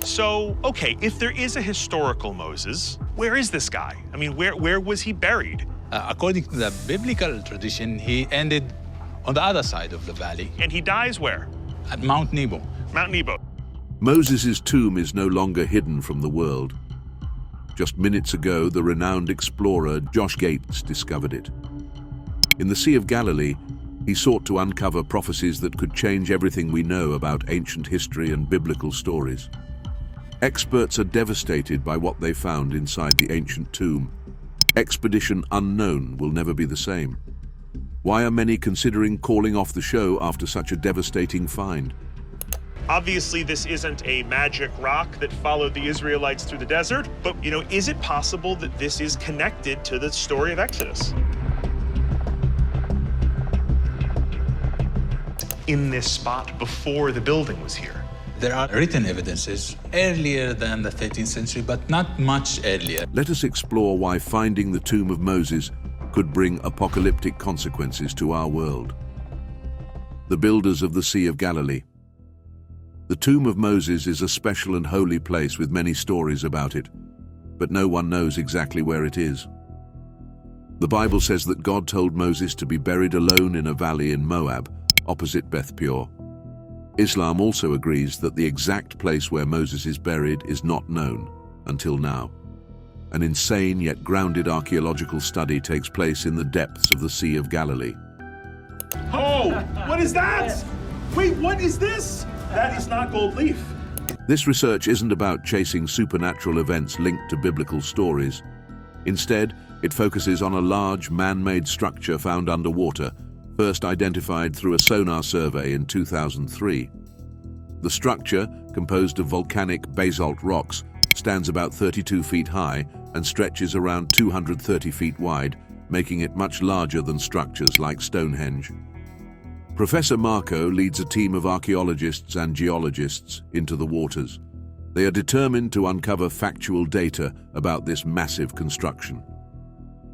So, okay, if there is a historical Moses, where is this guy? I mean, where was he buried? According to the biblical tradition, he ended on the other side of the valley. And he dies where? At Mount Nebo. Mount Nebo. Moses' tomb is no longer hidden from the world. Just minutes ago, the renowned explorer Josh Gates discovered it. In the Sea of Galilee, he sought to uncover prophecies that could change everything we know about ancient history and biblical stories. Experts are devastated by what they found inside the ancient tomb. Expedition Unknown will never be the same. Why are many considering calling off the show after such a devastating find? Obviously, this isn't a magic rock that followed the Israelites through the desert, but, is it possible that this is connected to the story of Exodus? In this spot before the building was here. There are written evidences earlier than the 13th century, but not much earlier. Let us explore why finding the tomb of Moses could bring apocalyptic consequences to our world. The builders of the Sea of Galilee. The tomb of Moses is a special and holy place with many stories about it, but no one knows exactly where it is. The Bible says that God told Moses to be buried alone in a valley in Moab, opposite Beth Peor. Islam also agrees that the exact place where Moses is buried is not known until now. An insane yet grounded archaeological study takes place in the depths of the Sea of Galilee. Oh, what is that? Wait, what is this? That is not gold leaf. This research isn't about chasing supernatural events linked to biblical stories. Instead, it focuses on a large man-made structure found underwater, first identified through a sonar survey in 2003. The structure, composed of volcanic basalt rocks, stands about 32 feet high and stretches around 230 feet wide, making it much larger than structures like Stonehenge. Professor Marco leads a team of archaeologists and geologists into the waters. They are determined to uncover factual data about this massive construction.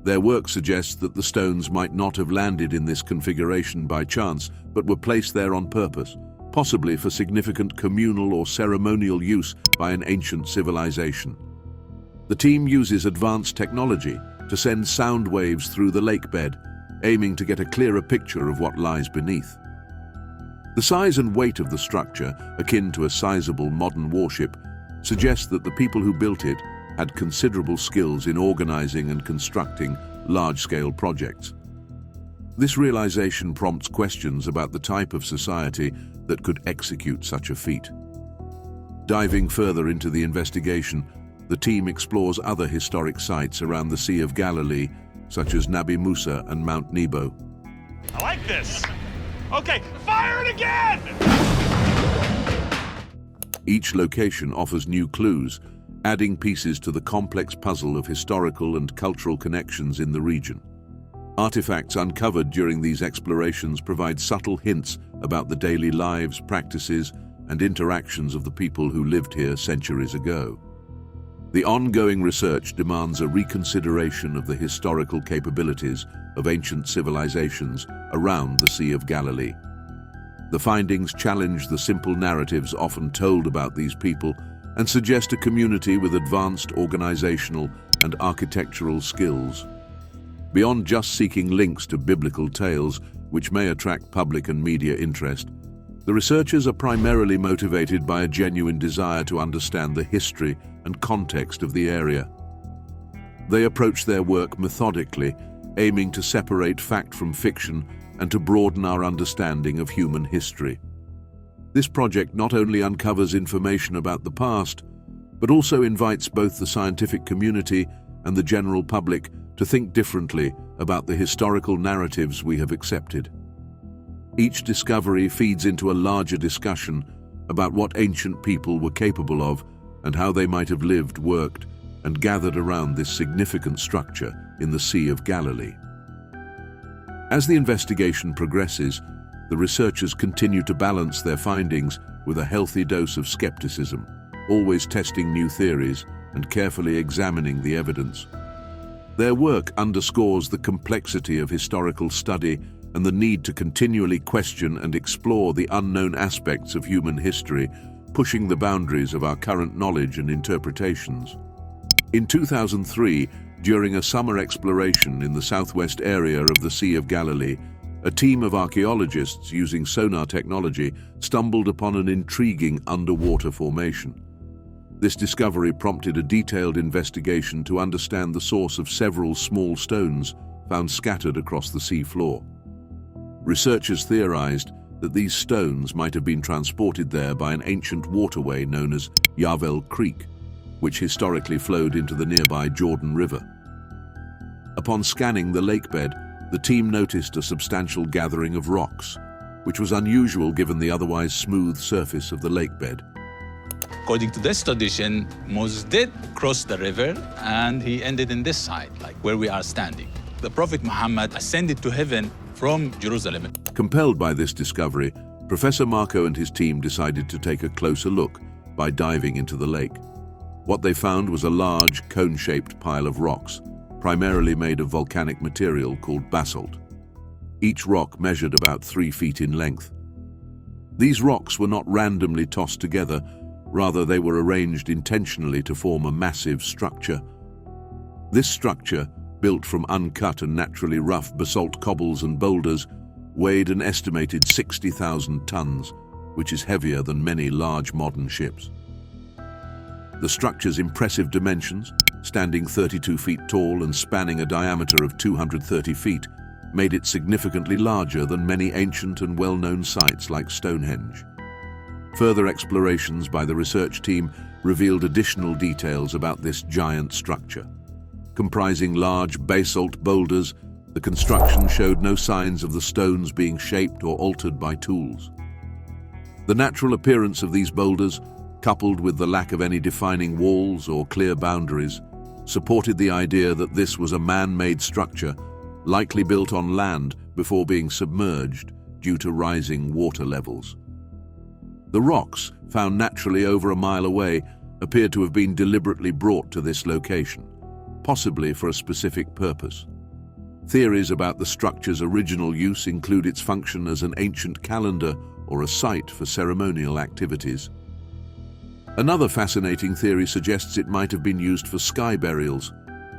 Their work suggests that the stones might not have landed in this configuration by chance, but were placed there on purpose, possibly for significant communal or ceremonial use by an ancient civilization. The team uses advanced technology to send sound waves through the lake bed, aiming to get a clearer picture of what lies beneath. The size and weight of the structure, akin to a sizable modern warship, suggests that the people who built it had considerable skills in organizing and constructing large-scale projects. This realization prompts questions about the type of society that could execute such a feat. Diving further into the investigation, the team explores other historic sites around the Sea of Galilee, such as Nabi Musa and Mount Nebo. I like this. Okay, fire it again! Each location offers new clues, adding pieces to the complex puzzle of historical and cultural connections in the region. Artifacts uncovered during these explorations provide subtle hints about the daily lives, practices, and interactions of the people who lived here centuries ago. The ongoing research demands a reconsideration of the historical capabilities of ancient civilizations around the Sea of Galilee. The findings challenge the simple narratives often told about these people and suggest a community with advanced organizational and architectural skills. Beyond just seeking links to biblical tales, which may attract public and media interest, the researchers are primarily motivated by a genuine desire to understand the history and context of the area. They approach their work methodically, aiming to separate fact from fiction and to broaden our understanding of human history. This project not only uncovers information about the past, but also invites both the scientific community and the general public to think differently about the historical narratives we have accepted. Each discovery feeds into a larger discussion about what ancient people were capable of and how they might have lived, worked, and gathered around this significant structure in the Sea of Galilee. As the investigation progresses, the researchers continue to balance their findings with a healthy dose of skepticism, always testing new theories and carefully examining the evidence. Their work underscores the complexity of historical study and the need to continually question and explore the unknown aspects of human history, pushing the boundaries of our current knowledge and interpretations. In 2003, during a summer exploration in the southwest area of the Sea of Galilee, a team of archaeologists using sonar technology stumbled upon an intriguing underwater formation. This discovery prompted a detailed investigation to understand the source of several small stones found scattered across the sea floor. Researchers theorized that these stones might have been transported there by an ancient waterway known as Yavel Creek, which historically flowed into the nearby Jordan River. Upon scanning the lakebed, the team noticed a substantial gathering of rocks, which was unusual given the otherwise smooth surface of the lakebed. According to this tradition, Moses did cross the river and he ended in this side, like where we are standing. The Prophet Muhammad ascended to heaven from Jerusalem. Compelled by this discovery, Professor Marco and his team decided to take a closer look by diving into the lake. What they found was a large, cone-shaped pile of rocks, primarily made of volcanic material called basalt. Each rock measured about 3 feet in length. These rocks were not randomly tossed together, rather they were arranged intentionally to form a massive structure. This structure, built from uncut and naturally rough basalt cobbles and boulders, weighed an estimated 60,000 tons, which is heavier than many large modern ships. The structure's impressive dimensions, standing 32 feet tall and spanning a diameter of 230 feet, made it significantly larger than many ancient and well-known sites like Stonehenge. Further explorations by the research team revealed additional details about this giant structure. Comprising large basalt boulders, the construction showed no signs of the stones being shaped or altered by tools. The natural appearance of these boulders, coupled with the lack of any defining walls or clear boundaries, supported the idea that this was a man-made structure, likely built on land before being submerged due to rising water levels. The rocks, found naturally over a mile away, appeared to have been deliberately brought to this location, possibly for a specific purpose. Theories about the structure's original use include its function as an ancient calendar or a site for ceremonial activities. Another fascinating theory suggests it might have been used for sky burials,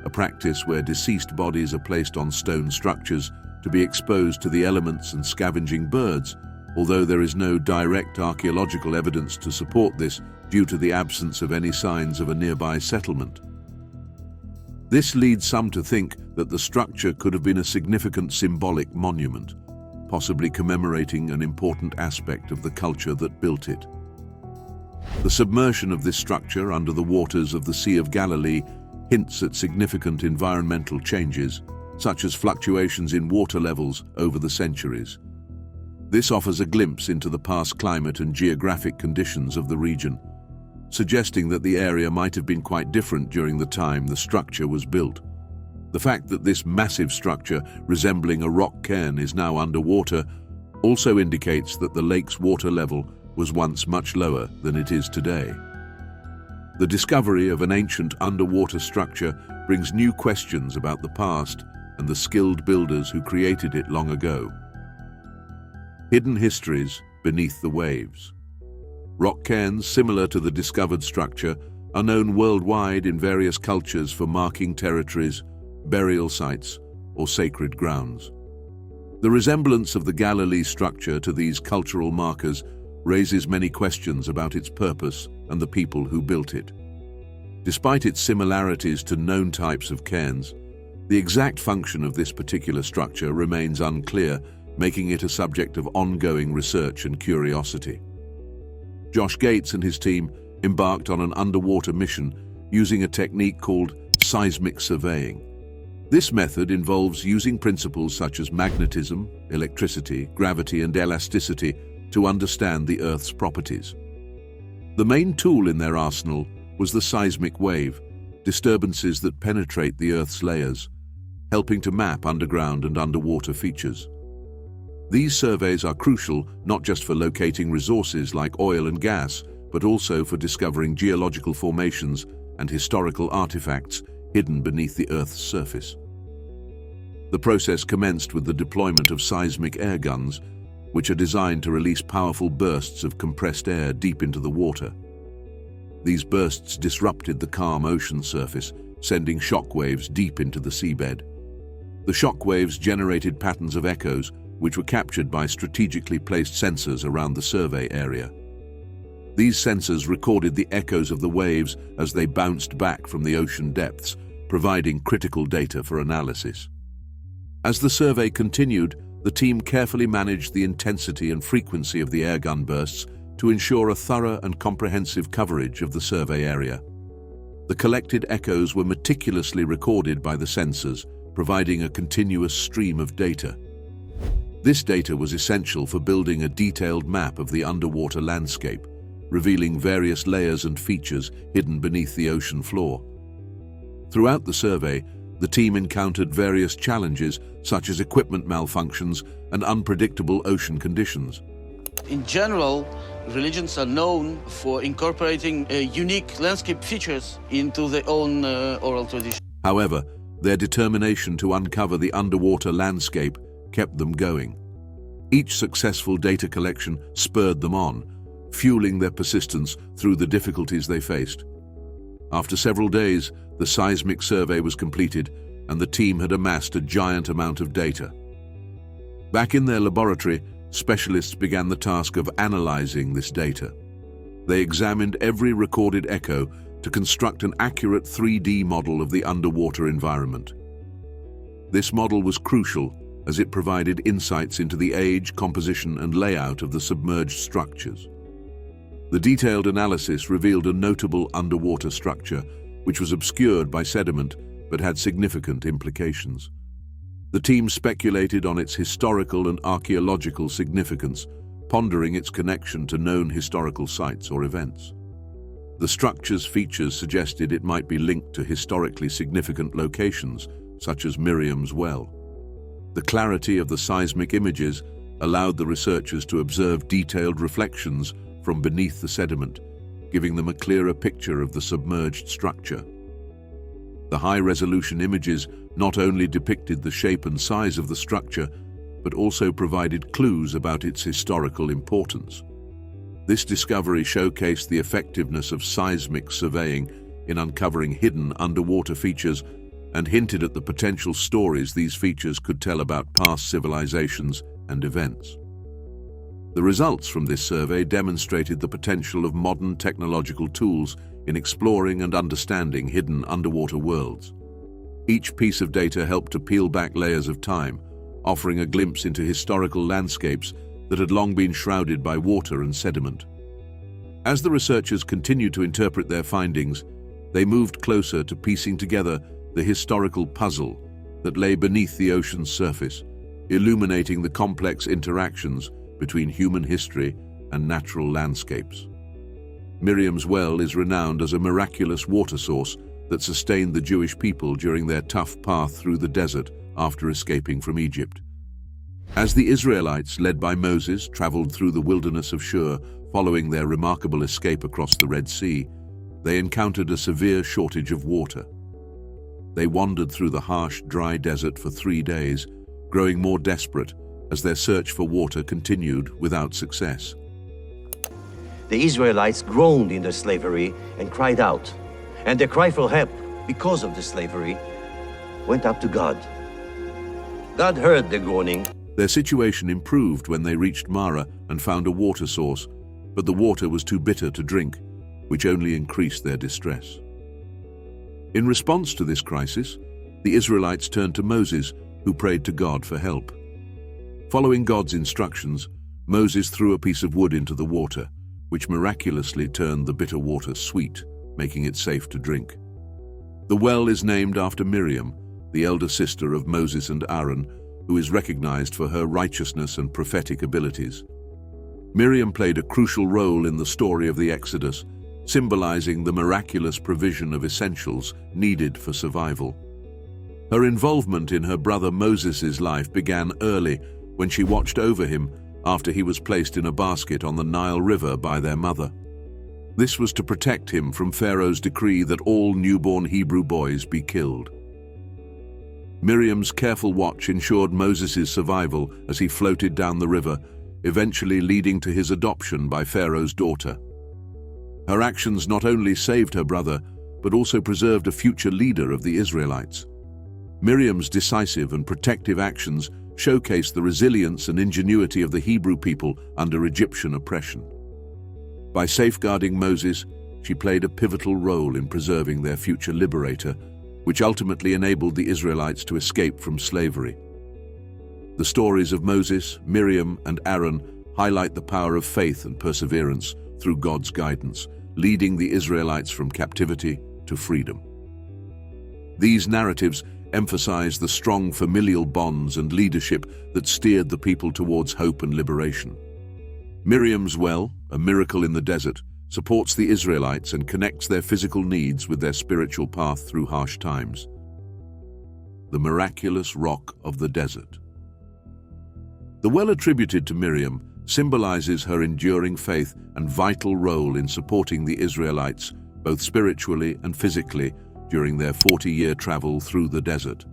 a practice where deceased bodies are placed on stone structures to be exposed to the elements and scavenging birds, although there is no direct archaeological evidence to support this due to the absence of any signs of a nearby settlement. This leads some to think that the structure could have been a significant symbolic monument, possibly commemorating an important aspect of the culture that built it. The submersion of this structure under the waters of the Sea of Galilee hints at significant environmental changes, such as fluctuations in water levels over the centuries. This offers a glimpse into the past climate and geographic conditions of the region, suggesting that the area might have been quite different during the time the structure was built. The fact that this massive structure, resembling a rock cairn, is now underwater also indicates that the lake's water level was once much lower than it is today. The discovery of an ancient underwater structure brings new questions about the past and the skilled builders who created it long ago. Hidden histories beneath the waves. Rock cairns similar to the discovered structure are known worldwide in various cultures for marking territories, burial sites, or sacred grounds. The resemblance of the Galilee structure to these cultural markers raises many questions about its purpose and the people who built it. Despite its similarities to known types of cairns, the exact function of this particular structure remains unclear, making it a subject of ongoing research and curiosity. Josh Gates and his team embarked on an underwater mission using a technique called seismic surveying. This method involves using principles such as magnetism, electricity, gravity, and elasticity to understand the Earth's properties. The main tool in their arsenal was the seismic wave, disturbances that penetrate the Earth's layers, helping to map underground and underwater features. These surveys are crucial not just for locating resources like oil and gas, but also for discovering geological formations and historical artifacts hidden beneath the Earth's surface. The process commenced with the deployment of seismic air guns, which are designed to release powerful bursts of compressed air deep into the water. These bursts disrupted the calm ocean surface, sending shock waves deep into the seabed. The shock waves generated patterns of echoes, which were captured by strategically placed sensors around the survey area. These sensors recorded the echoes of the waves as they bounced back from the ocean depths, providing critical data for analysis. As the survey continued, the team carefully managed the intensity and frequency of the airgun bursts to ensure a thorough and comprehensive coverage of the survey area. The collected echoes were meticulously recorded by the sensors, providing a continuous stream of data. This data was essential for building a detailed map of the underwater landscape, revealing various layers and features hidden beneath the ocean floor. Throughout the survey, the team encountered various challenges such as equipment malfunctions and unpredictable ocean conditions. In general, religions are known for incorporating unique landscape features into their own oral tradition. However, their determination to uncover the underwater landscape kept them going. Each successful data collection spurred them on, fueling their persistence through the difficulties they faced. After several days, the seismic survey was completed and the team had amassed a giant amount of data. Back in their laboratory, specialists began the task of analyzing this data. They examined every recorded echo to construct an accurate 3D model of the underwater environment. This model was crucial as it provided insights into the age, composition, and layout of the submerged structures. The detailed analysis revealed a notable underwater structure, which was obscured by sediment but had significant implications. The team speculated on its historical and archaeological significance, pondering its connection to known historical sites or events. The structure's features suggested it might be linked to historically significant locations, such as Miriam's Well. The clarity of the seismic images allowed the researchers to observe detailed reflections from beneath the sediment, giving them a clearer picture of the submerged structure. The high-resolution images not only depicted the shape and size of the structure, but also provided clues about its historical importance. This discovery showcased the effectiveness of seismic surveying in uncovering hidden underwater features and hinted at the potential stories these features could tell about past civilizations and events. The results from this survey demonstrated the potential of modern technological tools in exploring and understanding hidden underwater worlds. Each piece of data helped to peel back layers of time, offering a glimpse into historical landscapes that had long been shrouded by water and sediment. As the researchers continued to interpret their findings, they moved closer to piecing together the historical puzzle that lay beneath the ocean's surface, illuminating the complex interactions between human history and natural landscapes. Miriam's Well is renowned as a miraculous water source that sustained the Jewish people during their tough path through the desert after escaping from Egypt. As the Israelites, led by Moses, traveled through the wilderness of Shur following their remarkable escape across the Red Sea, they encountered a severe shortage of water. They wandered through the harsh, dry desert for 3 days, growing more desperate as their search for water continued without success. The Israelites groaned in their slavery and cried out, and their cry for help, because of the slavery, went up to God. God heard their groaning. Their situation improved when they reached Marah and found a water source, but the water was too bitter to drink, which only increased their distress. In response to this crisis, the Israelites turned to Moses, who prayed to God for help. Following God's instructions, Moses threw a piece of wood into the water, which miraculously turned the bitter water sweet, making it safe to drink. The well is named after Miriam, the elder sister of Moses and Aaron, who is recognized for her righteousness and prophetic abilities. Miriam played a crucial role in the story of the Exodus, symbolizing the miraculous provision of essentials needed for survival. Her involvement in her brother Moses' life began early when she watched over him after he was placed in a basket on the Nile River by their mother. This was to protect him from Pharaoh's decree that all newborn Hebrew boys be killed. Miriam's careful watch ensured Moses' survival as he floated down the river, eventually leading to his adoption by Pharaoh's daughter. Her actions not only saved her brother, but also preserved a future leader of the Israelites. Miriam's decisive and protective actions showcase the resilience and ingenuity of the Hebrew people under Egyptian oppression. By safeguarding Moses, she played a pivotal role in preserving their future liberator, which ultimately enabled the Israelites to escape from slavery. The stories of Moses, Miriam, and Aaron highlight the power of faith and perseverance through God's guidance, leading the Israelites from captivity to freedom. These narratives emphasize the strong familial bonds and leadership that steered the people towards hope and liberation. Miriam's well, a miracle in the desert, supports the Israelites and connects their physical needs with their spiritual path through harsh times. The miraculous rock of the desert. The well attributed to Miriam symbolizes her enduring faith and vital role in supporting the Israelites, both spiritually and physically, during their 40-year travel through the desert.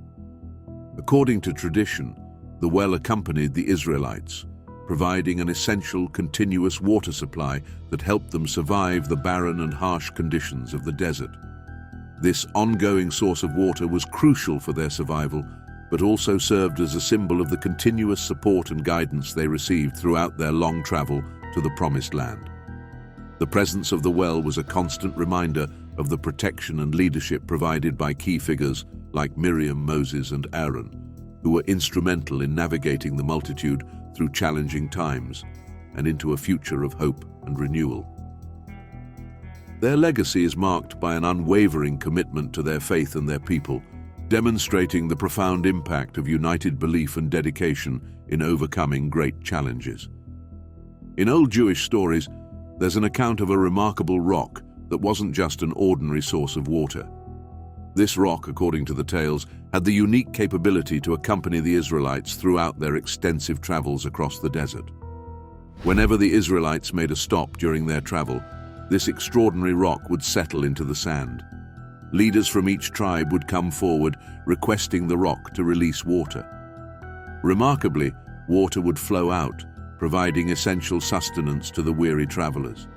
According to tradition, the well accompanied the Israelites, providing an essential continuous water supply that helped them survive the barren and harsh conditions of the desert. This ongoing source of water was crucial for their survival, but also served as a symbol of the continuous support and guidance they received throughout their long travel to the Promised Land. The presence of the well was a constant reminder of the protection and leadership provided by key figures like Miriam, Moses, and Aaron, who were instrumental in navigating the multitude through challenging times and into a future of hope and renewal. Their legacy is marked by an unwavering commitment to their faith and their people, demonstrating the profound impact of united belief and dedication in overcoming great challenges. In old Jewish stories, there's an account of a remarkable rock that wasn't just an ordinary source of water. This rock, according to the tales, had the unique capability to accompany the Israelites throughout their extensive travels across the desert. Whenever the Israelites made a stop during their travel, this extraordinary rock would settle into the sand. Leaders from each tribe would come forward, requesting the rock to release water. Remarkably, water would flow out, providing essential sustenance to the weary travelers.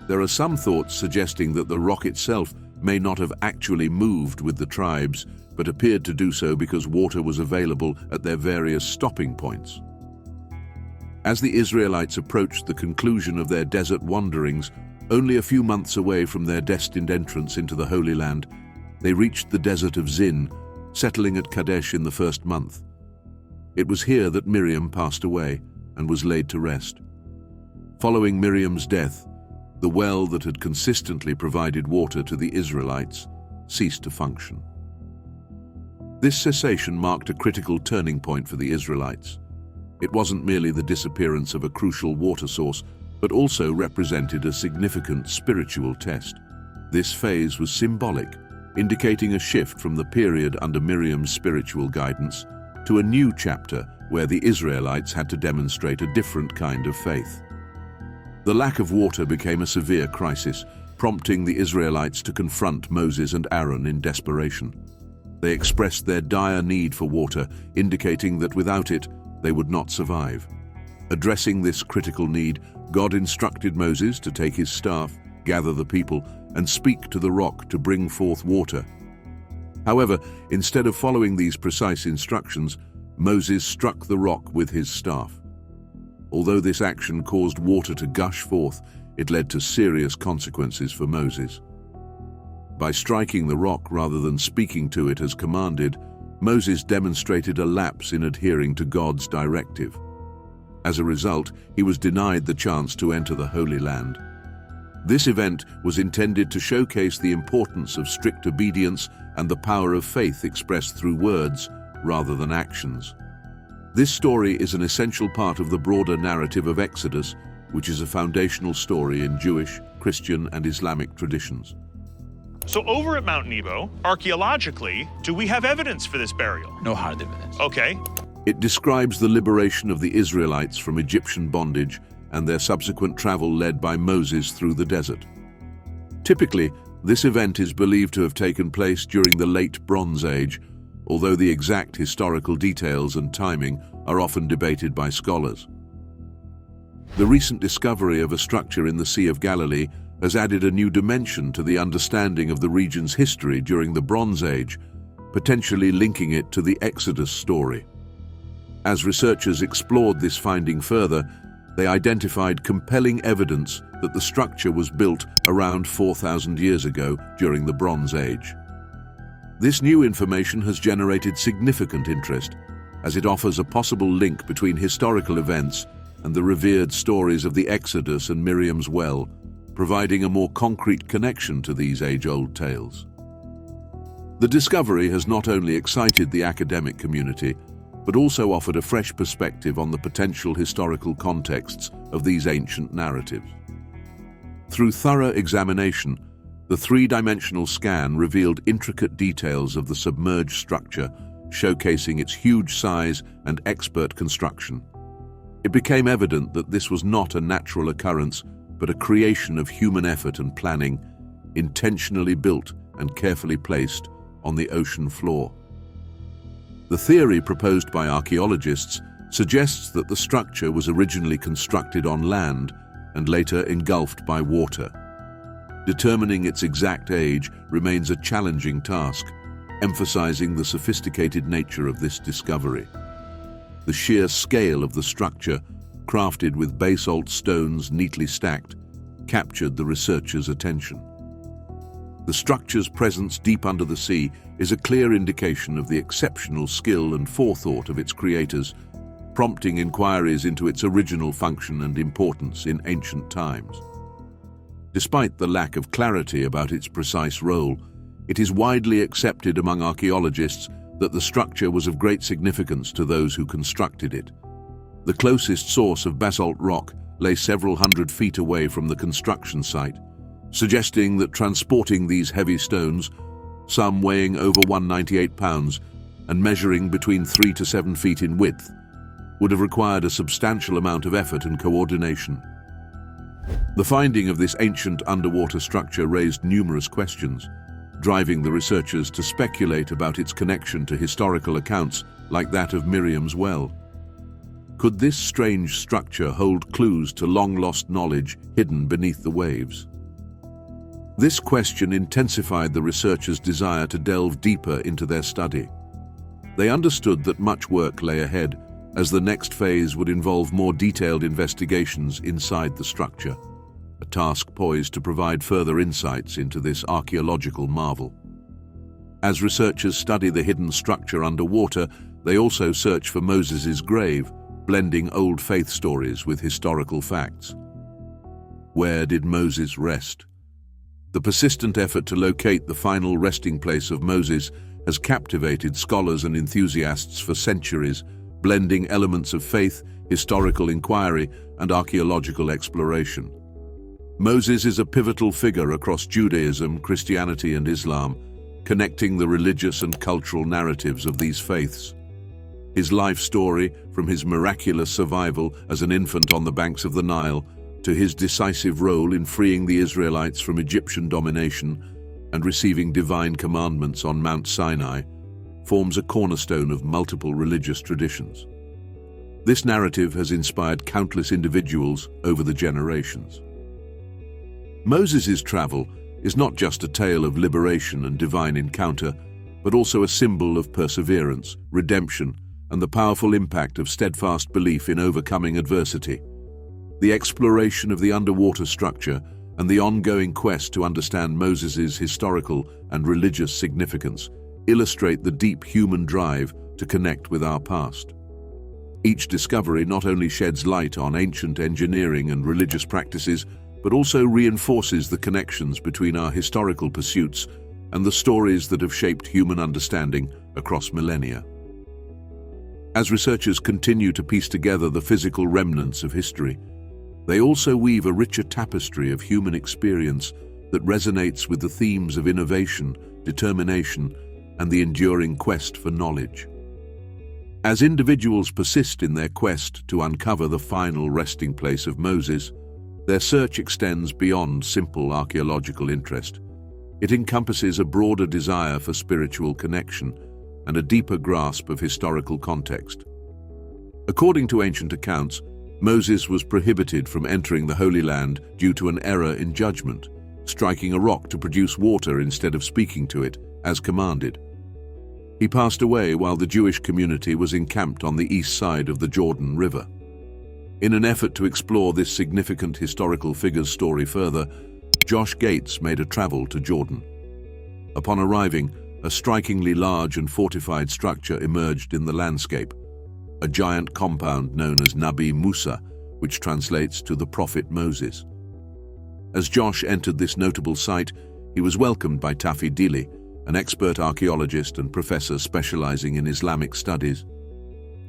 There are some thoughts suggesting that the rock itself may not have actually moved with the tribes, but appeared to do so because water was available at their various stopping points. As the Israelites approached the conclusion of their desert wanderings, only a few months away from their destined entrance into the Holy Land, they reached the desert of Zin, settling at Kadesh in the first month. It was here that Miriam passed away and was laid to rest. Following Miriam's death, the well that had consistently provided water to the Israelites ceased to function. This cessation marked a critical turning point for the Israelites. It wasn't merely the disappearance of a crucial water source, but also represented a significant spiritual test. This phase was symbolic, indicating a shift from the period under Miriam's spiritual guidance to a new chapter where the Israelites had to demonstrate a different kind of faith. The lack of water became a severe crisis, prompting the Israelites to confront Moses and Aaron in desperation. They expressed their dire need for water, indicating that without it, they would not survive. Addressing this critical need, God instructed Moses to take his staff, gather the people, and speak to the rock to bring forth water. However, instead of following these precise instructions, Moses struck the rock with his staff. Although this action caused water to gush forth, it led to serious consequences for Moses. By striking the rock rather than speaking to it as commanded, Moses demonstrated a lapse in adhering to God's directive. As a result, he was denied the chance to enter the Holy Land. This event was intended to showcase the importance of strict obedience and the power of faith expressed through words rather than actions. This story is an essential part of the broader narrative of Exodus, which is a foundational story in Jewish, Christian, and Islamic traditions. So over at Mount Nebo, archaeologically, do we have evidence for this burial? No hard evidence. Okay. It describes the liberation of the Israelites from Egyptian bondage and their subsequent travel led by Moses through the desert. Typically, this event is believed to have taken place during the Late Bronze Age, although the exact historical details and timing are often debated by scholars. The recent discovery of a structure in the Sea of Galilee has added a new dimension to the understanding of the region's history during the Bronze Age, potentially linking it to the Exodus story. As researchers explored this finding further, they identified compelling evidence that the structure was built around 4,000 years ago during the Bronze Age. This new information has generated significant interest, as it offers a possible link between historical events and the revered stories of the Exodus and Miriam's well, providing a more concrete connection to these age-old tales. The discovery has not only excited the academic community, but also offered a fresh perspective on the potential historical contexts of these ancient narratives. Through thorough examination, the three-dimensional scan revealed intricate details of the submerged structure, showcasing its huge size and expert construction. It became evident that this was not a natural occurrence, but a creation of human effort and planning, intentionally built and carefully placed on the ocean floor. The theory proposed by archaeologists suggests that the structure was originally constructed on land and later engulfed by water. Determining its exact age remains a challenging task, emphasizing the sophisticated nature of this discovery. The sheer scale of the structure, crafted with basalt stones neatly stacked, captured the researchers' attention. The structure's presence deep under the sea is a clear indication of the exceptional skill and forethought of its creators, prompting inquiries into its original function and importance in ancient times. Despite the lack of clarity about its precise role, it is widely accepted among archaeologists that the structure was of great significance to those who constructed it. The closest source of basalt rock lay several hundred feet away from the construction site, suggesting that transporting these heavy stones, some weighing over 198 pounds and measuring between 3 to 7 feet in width, would have required a substantial amount of effort and coordination. The finding of this ancient underwater structure raised numerous questions, driving the researchers to speculate about its connection to historical accounts like that of Miriam's well. Could this strange structure hold clues to long-lost knowledge hidden beneath the waves? This question intensified the researchers' desire to delve deeper into their study. They understood that much work lay ahead, as the next phase would involve more detailed investigations inside the structure, a task poised to provide further insights into this archaeological marvel. As researchers study the hidden structure underwater, they also search for Moses' grave, blending old faith stories with historical facts. Where did Moses rest? The persistent effort to locate the final resting place of Moses has captivated scholars and enthusiasts for centuries, blending elements of faith, historical inquiry, and archaeological exploration. Moses is a pivotal figure across Judaism, Christianity, and Islam, connecting the religious and cultural narratives of these faiths. His life story, from his miraculous survival as an infant on the banks of the Nile to his decisive role in freeing the Israelites from Egyptian domination and receiving divine commandments on Mount Sinai, forms a cornerstone of multiple religious traditions. This narrative has inspired countless individuals over the generations. Moses' travel is not just a tale of liberation and divine encounter, but also a symbol of perseverance, redemption, and the powerful impact of steadfast belief in overcoming adversity. The exploration of the underwater structure and the ongoing quest to understand Moses' historical and religious significance illustrate the deep human drive to connect with our past. Each discovery not only sheds light on ancient engineering and religious practices, but also reinforces the connections between our historical pursuits and the stories that have shaped human understanding across millennia. As researchers continue to piece together the physical remnants of history, they also weave a richer tapestry of human experience that resonates with the themes of innovation, determination, and the enduring quest for knowledge. As individuals persist in their quest to uncover the final resting place of Moses, their search extends beyond simple archaeological interest. It encompasses a broader desire for spiritual connection and a deeper grasp of historical context. According to ancient accounts, Moses was prohibited from entering the Holy Land due to an error in judgment, striking a rock to produce water instead of speaking to it, as commanded. He passed away while the Jewish community was encamped on the east side of the Jordan River. In an effort to explore this significant historical figure's story further, Josh Gates made a travel to Jordan. Upon arriving, a strikingly large and fortified structure emerged in the landscape, a giant compound known as Nabi Musa, which translates to the Prophet Moses. As Josh entered this notable site, he was welcomed by Tafi Dili, an expert archaeologist and professor specializing in Islamic studies.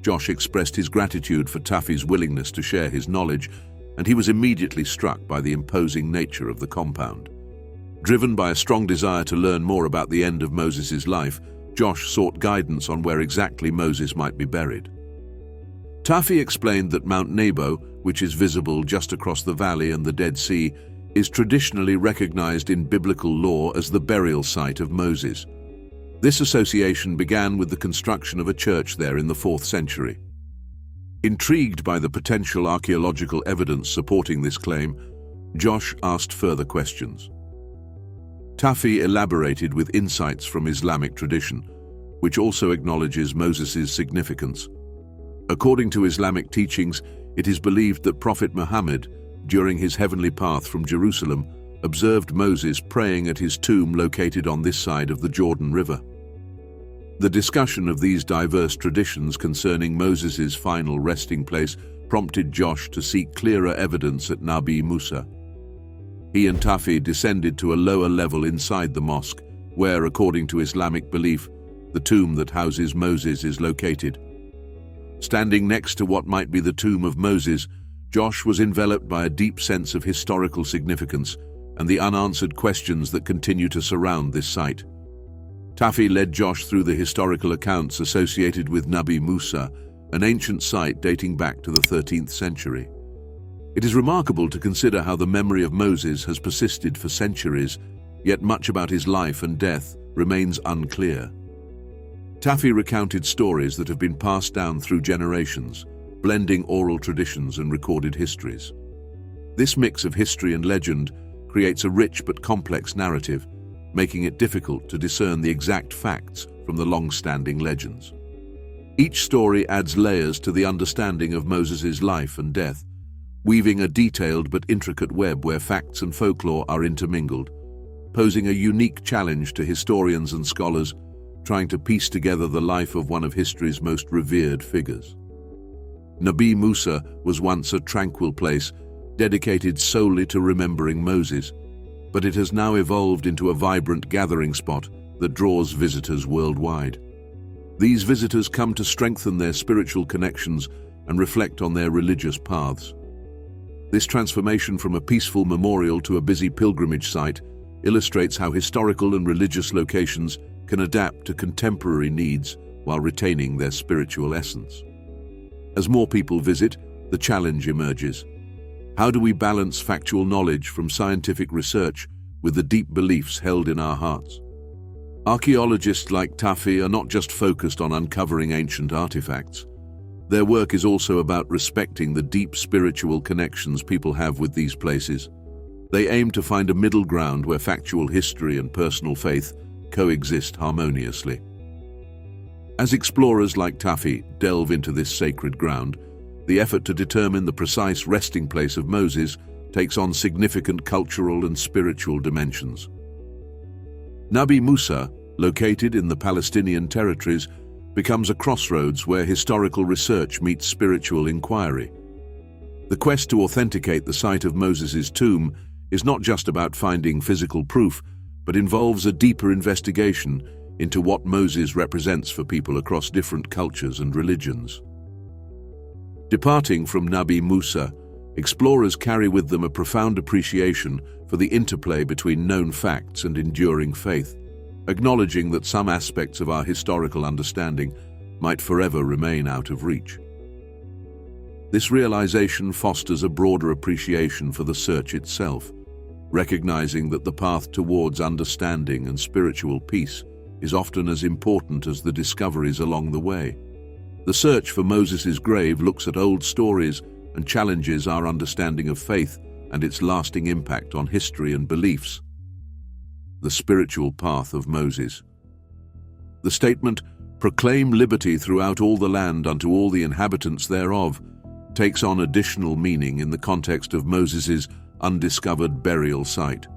Josh expressed his gratitude for Tafi's willingness to share his knowledge, and he was immediately struck by the imposing nature of the compound. Driven by a strong desire to learn more about the end of Moses' life, Josh sought guidance on where exactly Moses might be buried. Tafi explained that Mount Nebo, which is visible just across the valley and the Dead Sea, is traditionally recognized in biblical law as the burial site of Moses. This association began with the construction of a church there in the 4th century. Intrigued by the potential archaeological evidence supporting this claim, Josh asked further questions. Tafi elaborated with insights from Islamic tradition, which also acknowledges Moses' significance. According to Islamic teachings, it is believed that Prophet Muhammad, during his heavenly path from Jerusalem, observed Moses praying at his tomb located on this side of the Jordan River. The discussion of these diverse traditions concerning Moses' final resting place prompted Josh to seek clearer evidence at Nabi Musa. He and Tafi descended to a lower level inside the mosque, where, according to Islamic belief, the tomb that houses Moses is located. Standing next to what might be the tomb of Moses, Josh was enveloped by a deep sense of historical significance and the unanswered questions that continue to surround this site. Tafi led Josh through the historical accounts associated with Nabi Musa, an ancient site dating back to the 13th century. It is remarkable to consider how the memory of Moses has persisted for centuries, yet much about his life and death remains unclear. Tafi recounted stories that have been passed down through generations, blending oral traditions and recorded histories. This mix of history and legend creates a rich but complex narrative, making it difficult to discern the exact facts from the long-standing legends. Each story adds layers to the understanding of Moses' life and death, weaving a detailed but intricate web where facts and folklore are intermingled, posing a unique challenge to historians and scholars trying to piece together the life of one of history's most revered figures. Nabi Musa was once a tranquil place dedicated solely to remembering Moses, but it has now evolved into a vibrant gathering spot that draws visitors worldwide. These visitors come to strengthen their spiritual connections and reflect on their religious paths. This transformation from a peaceful memorial to a busy pilgrimage site illustrates how historical and religious locations can adapt to contemporary needs while retaining their spiritual essence. As more people visit, the challenge emerges. How do we balance factual knowledge from scientific research with the deep beliefs held in our hearts? Archaeologists like Tafi are not just focused on uncovering ancient artifacts. Their work is also about respecting the deep spiritual connections people have with these places. They aim to find a middle ground where factual history and personal faith coexist harmoniously. As explorers like Tafi delve into this sacred ground, the effort to determine the precise resting place of Moses takes on significant cultural and spiritual dimensions. Nabi Musa, located in the Palestinian territories, becomes a crossroads where historical research meets spiritual inquiry. The quest to authenticate the site of Moses' tomb is not just about finding physical proof, but involves a deeper investigation into what Moses represents for people across different cultures and religions. Departing from Nabi Musa, explorers carry with them a profound appreciation for the interplay between known facts and enduring faith, acknowledging that some aspects of our historical understanding might forever remain out of reach. This realization fosters a broader appreciation for the search itself, recognizing that the path towards understanding and spiritual peace is often as important as the discoveries along the way. The search for Moses' grave looks at old stories and challenges our understanding of faith and its lasting impact on history and beliefs. The spiritual path of Moses. The statement, "Proclaim liberty throughout all the land unto all the inhabitants thereof," takes on additional meaning in the context of Moses's undiscovered burial site.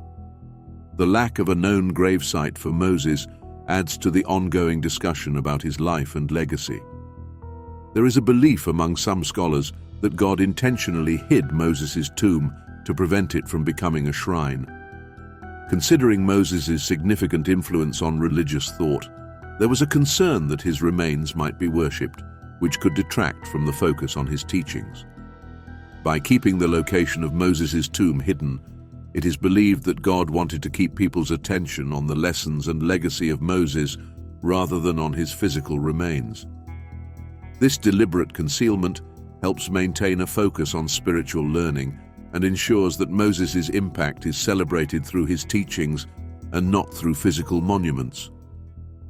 The lack of a known grave site for Moses adds to the ongoing discussion about his life and legacy. There is a belief among some scholars that God intentionally hid Moses's tomb to prevent it from becoming a shrine. Considering Moses's significant influence on religious thought, there was a concern that his remains might be worshipped, which could detract from the focus on his teachings. By keeping the location of Moses's tomb hidden, it is believed that God wanted to keep people's attention on the lessons and legacy of Moses rather than on his physical remains. This deliberate concealment helps maintain a focus on spiritual learning and ensures that Moses's impact is celebrated through his teachings and not through physical monuments.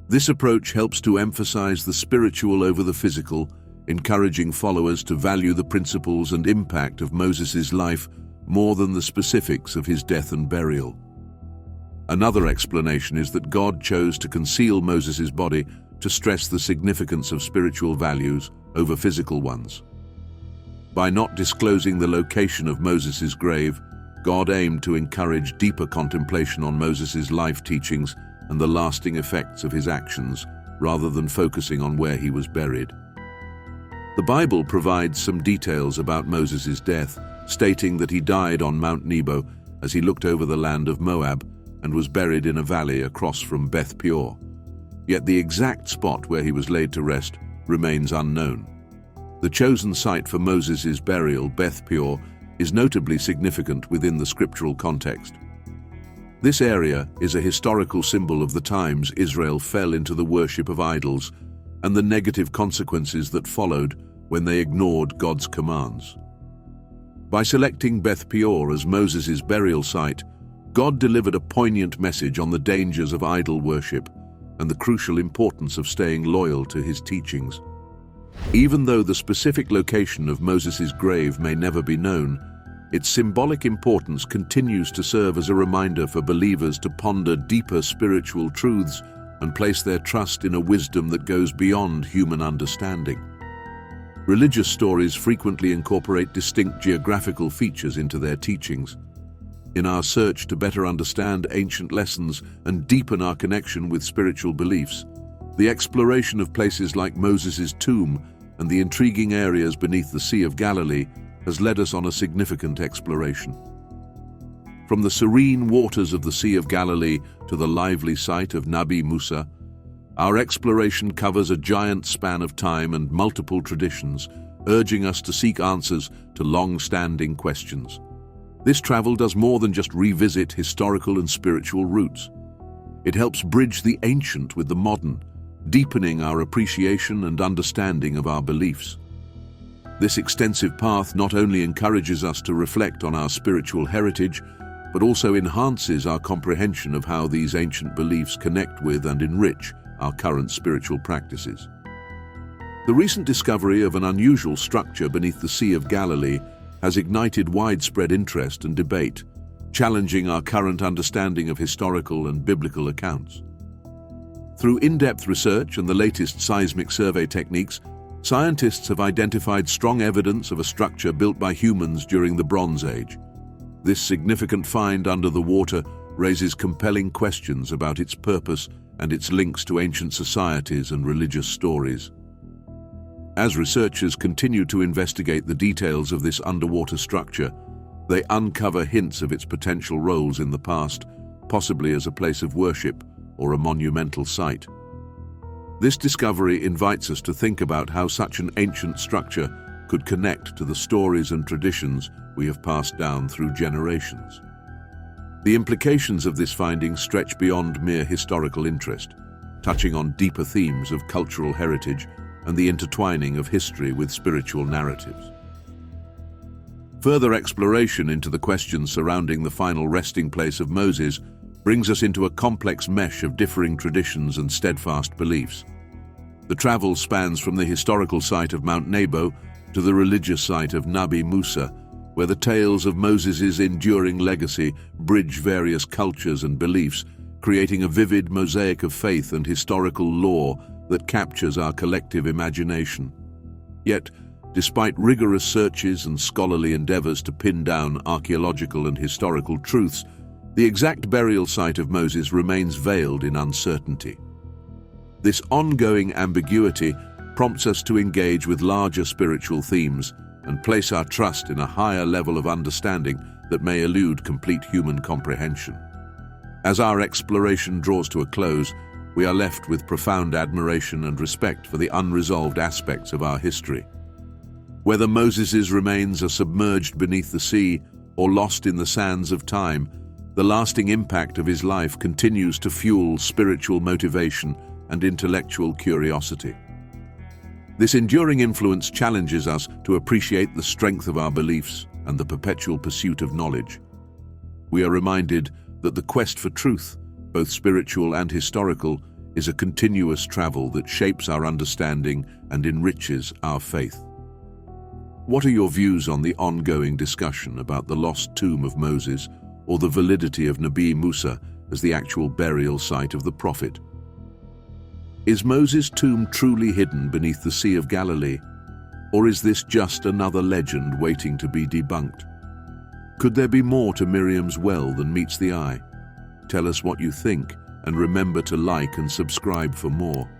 This approach helps to emphasize the spiritual over the physical, encouraging followers to value the principles and impact of Moses's life more than the specifics of his death and burial. Another explanation is that God chose to conceal Moses's body to stress the significance of spiritual values over physical ones. By not disclosing the location of Moses's grave, God aimed to encourage deeper contemplation on Moses's life teachings and the lasting effects of his actions, rather than focusing on where he was buried. The Bible provides some details about Moses's death, stating that he died on Mount Nebo as he looked over the land of Moab and was buried in a valley across from Beth Peor. Yet the exact spot where he was laid to rest remains unknown. The chosen site for Moses's burial, Beth Peor, is notably significant within the scriptural context. This area is a historical symbol of the times Israel fell into the worship of idols and the negative consequences that followed when they ignored God's commands. By selecting Beth Peor as Moses's burial site, God delivered a poignant message on the dangers of idol worship and the crucial importance of staying loyal to his teachings. Even though the specific location of Moses's grave may never be known, its symbolic importance continues to serve as a reminder for believers to ponder deeper spiritual truths and place their trust in a wisdom that goes beyond human understanding. Religious stories frequently incorporate distinct geographical features into their teachings. In our search to better understand ancient lessons and deepen our connection with spiritual beliefs, the exploration of places like Moses's tomb and the intriguing areas beneath the Sea of Galilee has led us on a significant exploration. From the serene waters of the Sea of Galilee to the lively site of Nabi Musa, our exploration covers a giant span of time and multiple traditions, urging us to seek answers to long-standing questions. This travel does more than just revisit historical and spiritual roots. It helps bridge the ancient with the modern, deepening our appreciation and understanding of our beliefs. This extensive path not only encourages us to reflect on our spiritual heritage, but also enhances our comprehension of how these ancient beliefs connect with and enrich our current spiritual practices. The recent discovery of an unusual structure beneath the Sea of Galilee has ignited widespread interest and debate, challenging our current understanding of historical and biblical accounts. Through in-depth research and the latest seismic survey techniques, scientists have identified strong evidence of a structure built by humans during the Bronze Age. This significant find under the water raises compelling questions about its purpose and its links to ancient societies and religious stories. As researchers continue to investigate the details of this underwater structure, they uncover hints of its potential roles in the past, possibly as a place of worship or a monumental site. This discovery invites us to think about how such an ancient structure could connect to the stories and traditions we have passed down through generations. The implications of this finding stretch beyond mere historical interest, touching on deeper themes of cultural heritage and the intertwining of history with spiritual narratives. Further exploration into the questions surrounding the final resting place of Moses brings us into a complex mesh of differing traditions and steadfast beliefs. The travel spans from the historical site of Mount Nebo to the religious site of Nabi Musa, where the tales of Moses' enduring legacy bridge various cultures and beliefs, creating a vivid mosaic of faith and historical lore that captures our collective imagination. Yet, despite rigorous searches and scholarly endeavors to pin down archaeological and historical truths, the exact burial site of Moses remains veiled in uncertainty. This ongoing ambiguity prompts us to engage with larger spiritual themes and place our trust in a higher level of understanding that may elude complete human comprehension. As our exploration draws to a close, we are left with profound admiration and respect for the unresolved aspects of our history. Whether Moses' remains are submerged beneath the sea or lost in the sands of time, the lasting impact of his life continues to fuel spiritual motivation and intellectual curiosity. This enduring influence challenges us to appreciate the strength of our beliefs and the perpetual pursuit of knowledge. We are reminded that the quest for truth, both spiritual and historical, is a continuous travel that shapes our understanding and enriches our faith. What are your views on the ongoing discussion about the lost tomb of Moses or the validity of Nabi Musa as the actual burial site of the prophet? Is Moses' tomb truly hidden beneath the Sea of Galilee, or is this just another legend waiting to be debunked? Could there be more to Miriam's well than meets the eye? Tell us what you think, and remember to like and subscribe for more.